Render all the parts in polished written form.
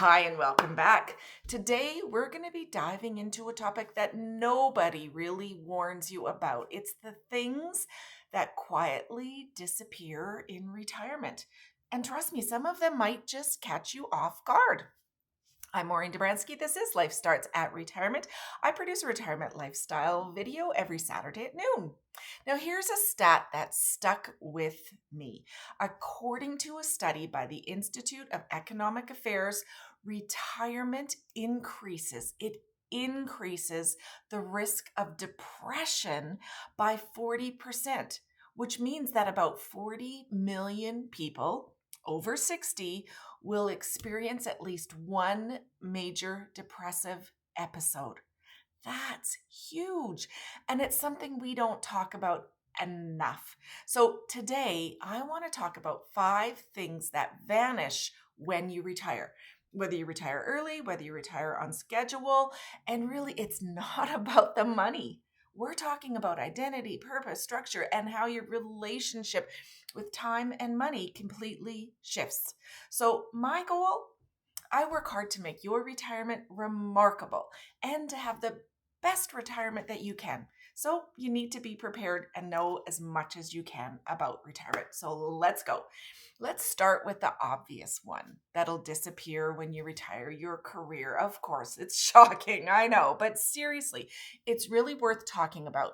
Hi, and welcome back. Today, we're going to be diving into a topic that nobody really warns you about. It's the things that quietly disappear in retirement. And trust me, some of them might just catch you off guard. I'm Maureen Dobransky. This is Life Starts at Retirement. I produce a retirement lifestyle video every Saturday at noon. Now, here's a stat that stuck with me. According to a study by the Institute of Economic Affairs, retirement increases. It increases the risk of depression by 40%, which means that about 40 million people over 60 will experience at least one major depressive episode. That's huge. And it's something we don't talk about enough. So today, I want to talk about 5 things that vanish when you retire. Whether you retire early, whether you retire on schedule, and really it's not about the money. We're talking about identity, purpose, structure, and how your relationship with time and money completely shifts. So my goal, I work hard to make your retirement remarkable and to have the best retirement that you can. So you need to be prepared and know as much as you can about retirement. So let's go. Let's start with the obvious one that'll disappear when you retire, your career. Of course, it's shocking, I know, but seriously, it's really worth talking about.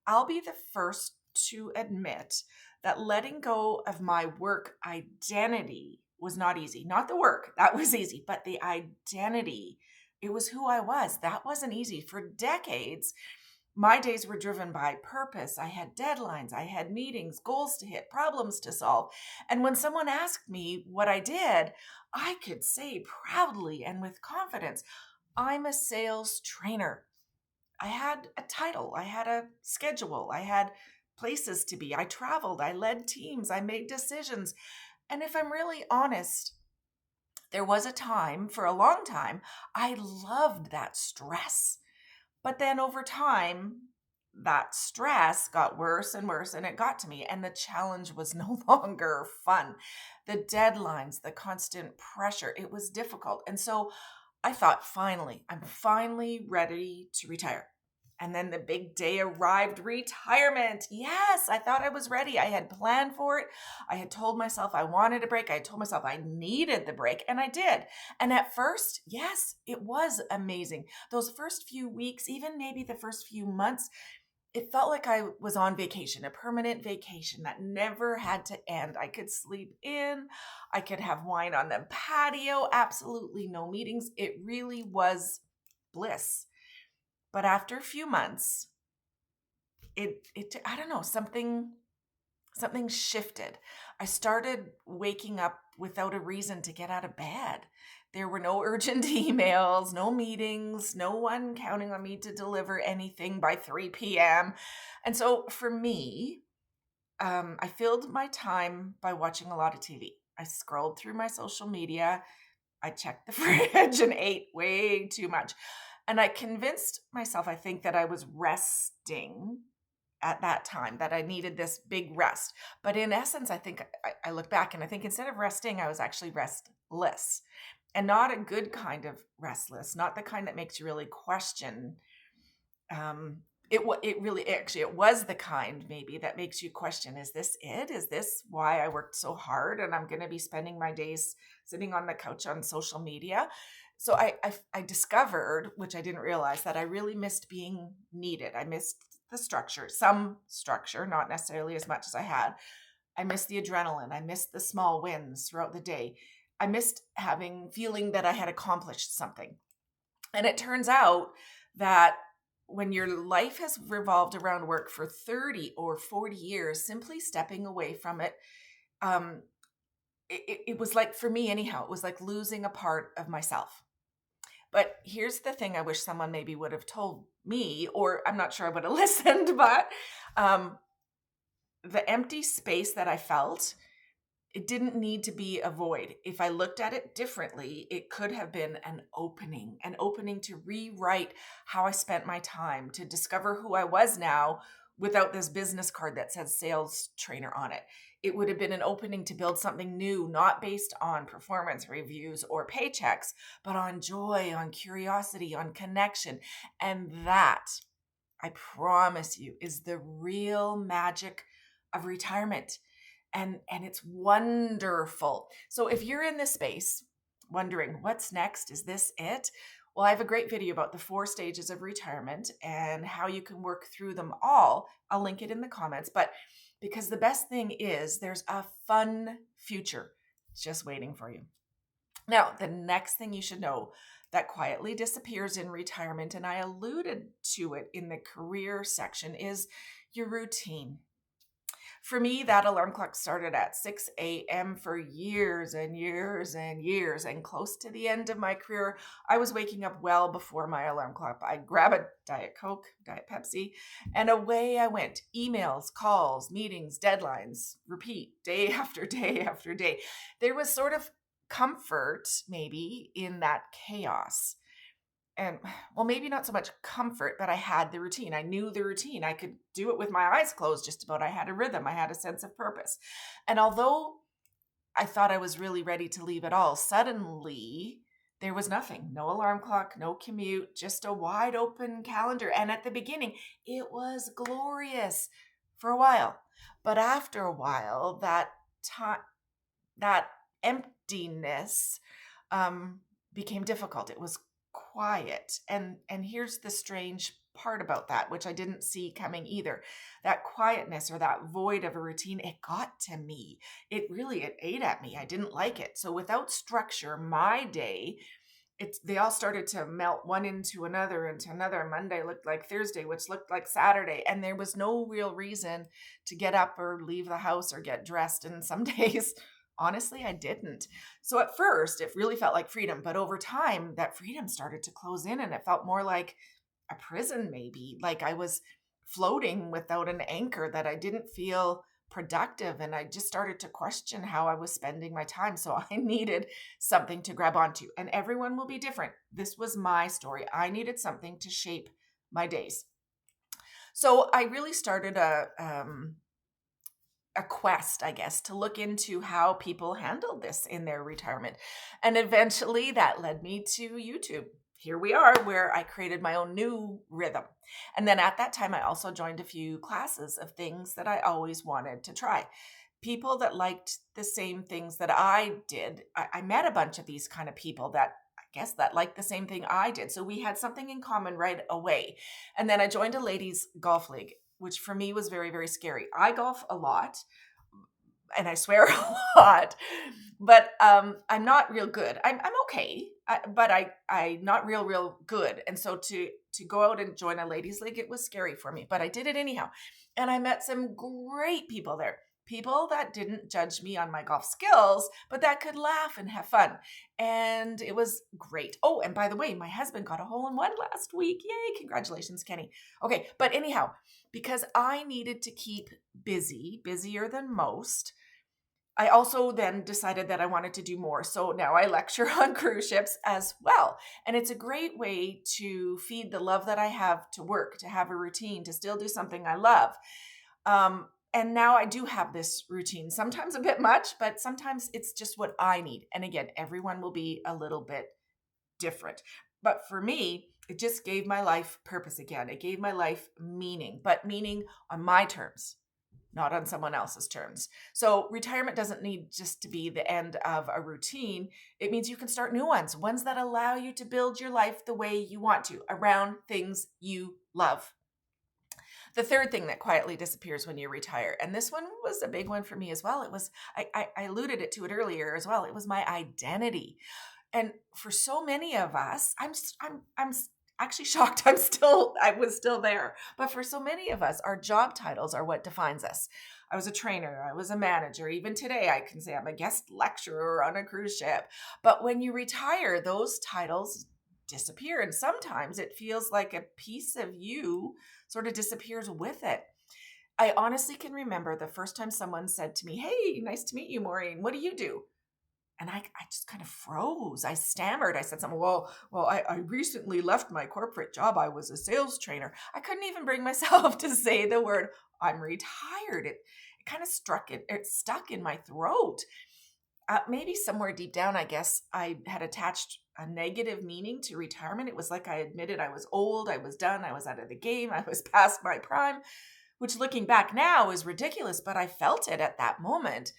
I'll be the first to admit that letting go of my work identity was not easy. Not the work, that was easy, but the identity. It was who I was. That wasn't easy. For decades, my days were driven by purpose. I had deadlines, I had meetings, goals to hit, problems to solve. And when someone asked me what I did, I could say proudly and with confidence, I'm a sales trainer. I had a title, I had a schedule, I had places to be. I traveled, I led teams, I made decisions. And if I'm really honest, there was a time, for a long time, I loved that stress. But then over time, that stress got worse and worse, and it got to me. And the challenge was no longer fun. The deadlines, the constant pressure, it was difficult. And so I thought, I'm finally ready to retire. And then the big day arrived, retirement. Yes, I thought I was ready. I had planned for it. I had told myself I wanted a break. I had told myself I needed the break, and I did. And at first, yes, it was amazing. Those first few weeks, even maybe the first few months, it felt like I was on vacation, a permanent vacation that never had to end. I could sleep in, I could have wine on the patio, absolutely no meetings. It really was bliss. But after a few months, I don't know, something shifted. I started waking up without a reason to get out of bed. There were no urgent emails, no meetings, no one counting on me to deliver anything by 3 p.m. And so for me, I filled my time by watching a lot of TV. I scrolled through my social media. I checked the fridge and ate way too much. And I convinced myself, I think, that I was resting at that time, that I needed this big rest. But in essence, I think I look back and I think instead of resting, I was actually restless, and not a good kind of restless, not the kind that makes you really question. It was the kind maybe that makes you question, is this it? Is this why I worked so hard and I'm going to be spending my days sitting on the couch on social media? So I discovered, which I didn't realize, that I really missed being needed. I missed the structure, some structure, not necessarily as much as I had. I missed the adrenaline. I missed the small wins throughout the day. I missed feeling that I had accomplished something. And it turns out that when your life has revolved around work for 30 or 40 years, simply stepping away from it, it was like, for me anyhow, it was like losing a part of myself. But here's the thing I wish someone maybe would have told me, or I'm not sure I would have listened, but the empty space that I felt, it didn't need to be a void. If I looked at it differently, it could have been an opening to rewrite how I spent my time, to discover who I was now without this business card that says sales trainer on it. It would have been an opening to build something new, not based on performance reviews or paychecks, but on joy, on curiosity, on connection. And that, I promise you, is the real magic of retirement. And it's wonderful. So if you're in this space wondering what's next, is this it? Well, I have a great video about the 4 stages of retirement and how you can work through them all. I'll link it in the comments, but because the best thing is there's a fun future just waiting for you. Now, the next thing you should know that quietly disappears in retirement, and I alluded to it in the career section, is your routine. For me, that alarm clock started at 6 a.m. for years and years and years. And close to the end of my career, I was waking up well before my alarm clock. I'd grab a Diet Coke, Diet Pepsi, and away I went. Emails, calls, meetings, deadlines, repeat day after day after day. There was sort of comfort, maybe, in that chaos. And well, maybe not so much comfort, but I had the routine. I knew the routine. I could do it with my eyes closed just about. I had a rhythm. I had a sense of purpose. And although I thought I was really ready to leave it all, suddenly there was nothing. No alarm clock, no commute, just a wide open calendar. And at the beginning, it was glorious for a while. But after a while, that emptiness became difficult. It was quiet. And here's the strange part about that, which I didn't see coming either. That quietness or that void of a routine, it got to me. It ate at me. I didn't like it. So without structure, my day, they all started to melt one into another. Monday looked like Thursday, which looked like Saturday. And there was no real reason to get up or leave the house or get dressed. And some days, honestly, I didn't. So at first, it really felt like freedom. But over time, that freedom started to close in and it felt more like a prison, maybe. Like I was floating without an anchor, that I didn't feel productive. And I just started to question how I was spending my time. So I needed something to grab onto. And everyone will be different. This was my story. I needed something to shape my days. So I really started a quest, I guess, to look into how people handled this in their retirement. And eventually that led me to YouTube. Here we are, where I created my own new rhythm. And then at that time, I also joined a few classes of things that I always wanted to try. People that liked the same things that I did. I met a bunch of these kind of people that I guess that liked the same thing I did. So we had something in common right away. And then I joined a ladies' golf league, which for me was very, very scary. I golf a lot and I swear a lot, but I'm not real good. I'm okay, but I'm not real good. And so to go out and join a ladies' league, it was scary for me, but I did it anyhow. And I met some great people there. People that didn't judge me on my golf skills, but that could laugh and have fun. And it was great. Oh, and by the way, my husband got a hole-in-one last week. Yay, congratulations, Kenny. Okay, but anyhow, because I needed to keep busy, busier than most, I also then decided that I wanted to do more. So now I lecture on cruise ships as well. And it's a great way to feed the love that I have to work, to have a routine, to still do something I love. And now I do have this routine, sometimes a bit much, but sometimes it's just what I need. And again, everyone will be a little bit different. But for me, it just gave my life purpose again. It gave my life meaning, but meaning on my terms, not on someone else's terms. So retirement doesn't need just to be the end of a routine. It means you can start new ones that allow you to build your life the way you want to, around things you love. The third thing that quietly disappears when you retire, and this one was a big one for me as well. It was, I alluded to it earlier as well. It was my identity. And for so many of us, I'm actually shocked I was still there. But for so many of us, our job titles are what defines us. I was a trainer, I was a manager. Even today, I can say I'm a guest lecturer on a cruise ship. But when you retire, those titles disappear. And sometimes it feels like a piece of you sort of disappears with it. I honestly can remember the first time someone said to me, "Hey, nice to meet you, Maureen. What do you do?" And I just kind of froze. I stammered. I said something, well, I recently left my corporate job. I was a sales trainer. I couldn't even bring myself to say the word, I'm retired. It kind of it stuck in my throat. Maybe somewhere deep down, I guess I had attached a negative meaning to retirement. It was like I admitted I was old, I was done, I was out of the game, I was past my prime, which looking back now is ridiculous, but I felt it at that moment.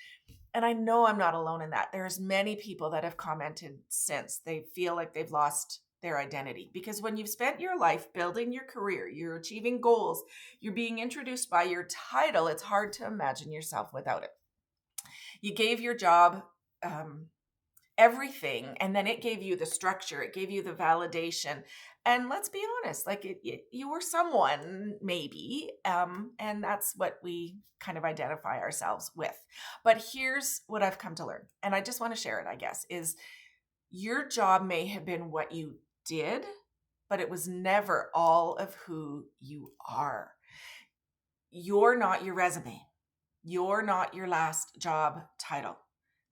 And I know I'm not alone in that. There's many people that have commented since. They feel like they've lost their identity, because when you've spent your life building your career, you're achieving goals, you're being introduced by your title, it's hard to imagine yourself without it. You gave your job everything, and then it gave you the structure, it gave you the validation. And let's be honest, like you were someone maybe, and that's what we kind of identify ourselves with. But here's what I've come to learn, and I just want to share it, I guess, is your job may have been what you did, but it was never all of who you are. You're not your resume. You're not your last job title.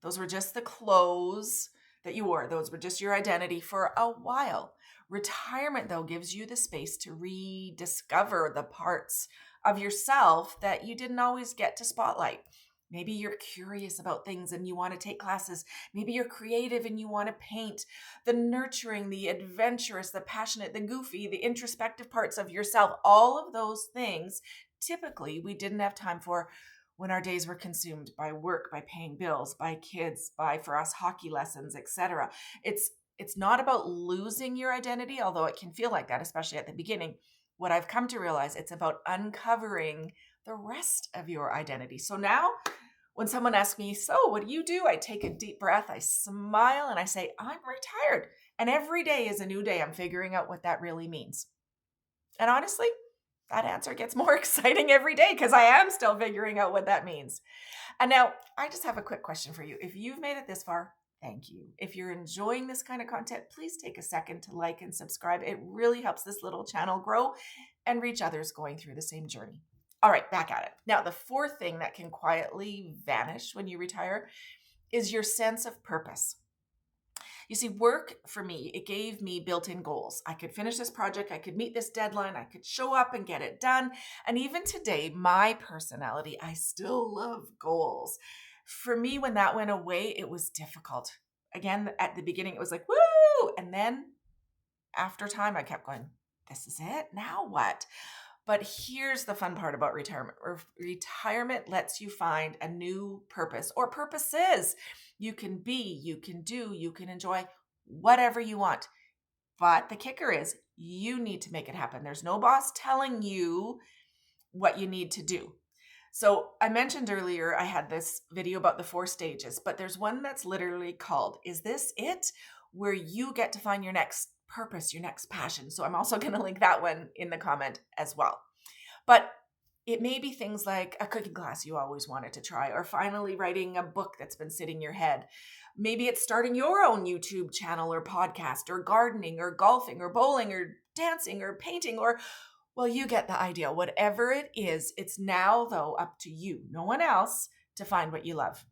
Those were just the clothes that you wore. Those were just your identity for a while. Retirement, though, gives you the space to rediscover the parts of yourself that you didn't always get to spotlight. Maybe you're curious about things and you want to take classes. Maybe you're creative and you want to paint. The nurturing, the adventurous, the passionate, the goofy, the introspective parts of yourself, all of those things, typically we didn't have time for when our days were consumed by work, by paying bills, by kids, by, for us, hockey lessons, etc. It's not about losing your identity, although it can feel like that, especially at the beginning. What I've come to realize, it's about uncovering the rest of your identity. So now when someone asks me, so what do you do? I take a deep breath, I smile, and I say, I'm retired. And every day is a new day. I'm figuring out what that really means. And honestly, that answer gets more exciting every day because I am still figuring out what that means. And now I just have a quick question for you. If you've made it this far, thank you. If you're enjoying this kind of content, please take a second to like and subscribe. It really helps this little channel grow and reach others going through the same journey. All right, back at it. Now, the fourth thing that can quietly vanish when you retire is your sense of purpose. You see, work for me, it gave me built-in goals. I could finish this project, I could meet this deadline, I could show up and get it done. And even today, my personality, I still love goals. For me, when that went away, it was difficult. Again, at the beginning, it was like, woo! And then after time, I kept going, this is it? Now what? But here's the fun part about retirement. Retirement lets you find a new purpose or purposes. You can be, you can do, you can enjoy whatever you want. But the kicker is you need to make it happen. There's no boss telling you what you need to do. So I mentioned earlier, I had this video about the 4 stages, but there's one that's literally called, Is This It? Where you get to find your next purpose, your next passion. So I'm also going to link that one in the comment as well. But it may be things like a cooking class you always wanted to try, or finally writing a book that's been sitting in your head. Maybe it's starting your own YouTube channel or podcast, or gardening, or golfing, or bowling, or dancing, or painting, or, well, you get the idea. Whatever it is, it's now, though, up to you, no one else, to find what you love.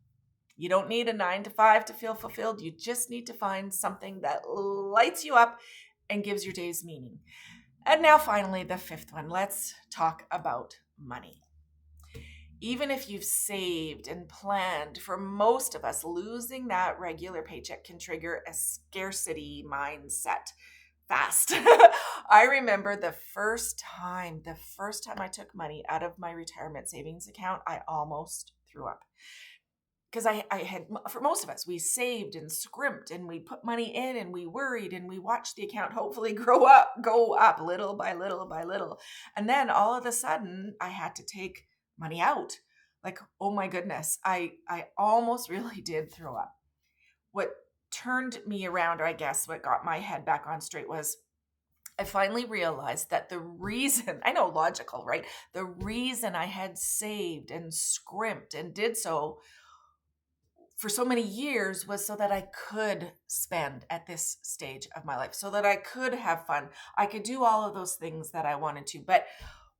You don't need a 9 to 5 to feel fulfilled. You just need to find something that lights you up and gives your days meaning. And now finally, the 5th one. Let's talk about money. Even if you've saved and planned, for most of us, losing that regular paycheck can trigger a scarcity mindset fast. I remember the first time I took money out of my retirement savings account, I almost threw up. Because I had, for most of us, we saved and scrimped and we put money in and we worried and we watched the account hopefully go up little by little by little. And then all of a sudden I had to take money out. Like, oh my goodness, I almost really did throw up. What turned me around, or I guess what got my head back on straight, was I finally realized that the reason, I know logical, right? The reason I had saved and scrimped and did so for so many years was so that I could spend at this stage of my life, so that I could have fun. I could do all of those things that I wanted to. But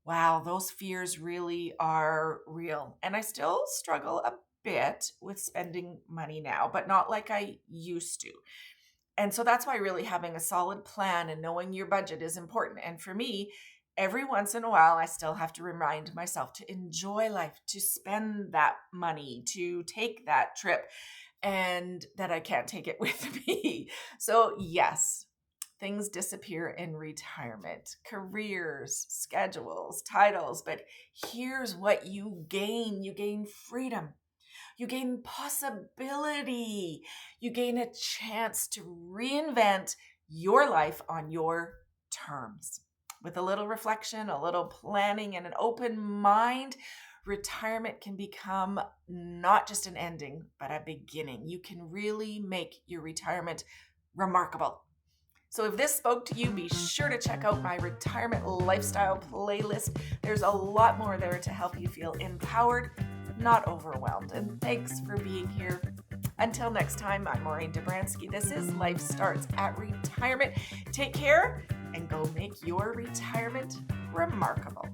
wow, those fears really are real. And I still struggle a bit with spending money now, but not like I used to. And so that's why really having a solid plan and knowing your budget is important. And for me, every once in a while, I still have to remind myself to enjoy life, to spend that money, to take that trip, and that I can't take it with me. So, yes, things disappear in retirement, careers, schedules, titles. But here's what you gain freedom. You gain possibility. You gain a chance to reinvent your life on your terms. With a little reflection, a little planning, and an open mind, retirement can become not just an ending, but a beginning. You can really make your retirement remarkable. So if this spoke to you, be sure to check out my retirement lifestyle playlist. There's a lot more there to help you feel empowered, not overwhelmed. And thanks for being here. Until next time, I'm Maureen Dobransky. This is Life Starts at Retirement. Take care and go make your retirement remarkable.